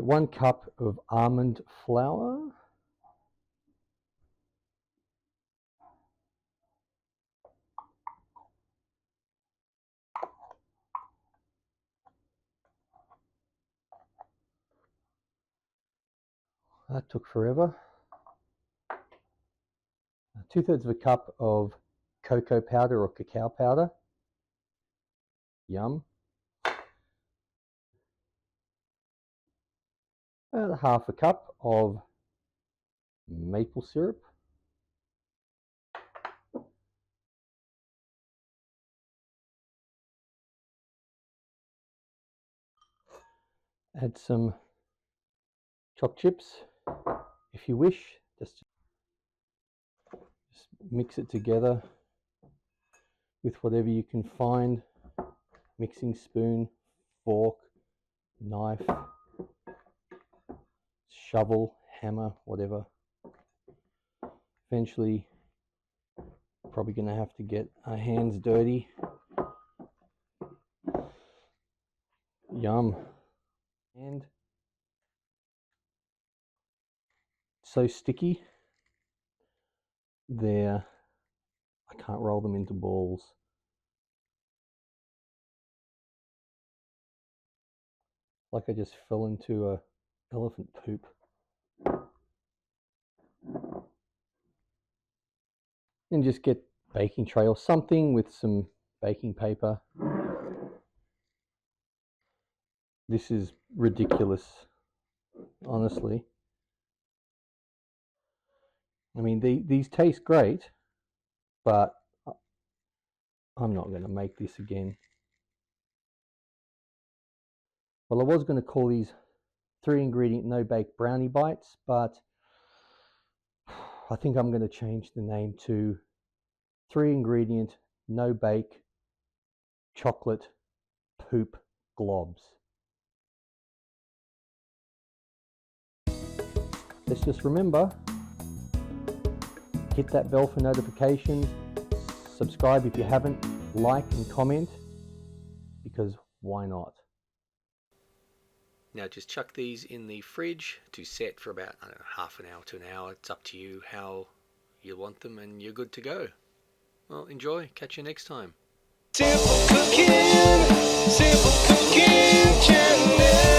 1 cup of almond flour. That took forever. 2/3 of a cup of cocoa powder or cacao powder. Yum. About 1/2 cup of maple syrup. Add some choc chips if you wish. Just mix it together with whatever you can find. Mixing spoon, fork, knife, shovel, hammer, whatever. Eventually, probably going to have to get our hands dirty. Yum. And so sticky. There, I can't roll them into balls. Like I just fell into a elephant poop. And just get baking tray or something with some baking paper. This is ridiculous, honestly. I mean, these taste great, but I'm not going to make this again. Well, I was going to call these 3-ingredient no-bake brownie bites, but I think I'm going to change the name to 3-ingredient no-bake chocolate poop globs. Let's just remember, hit that bell for notifications, subscribe if you haven't, like and comment, because why not? Now just chuck these in the fridge to set for about, I don't know, half an hour to an hour. It's up to you how you want them, and you're good to go. Well, enjoy. Catch you next time. Simple Cooking Channel.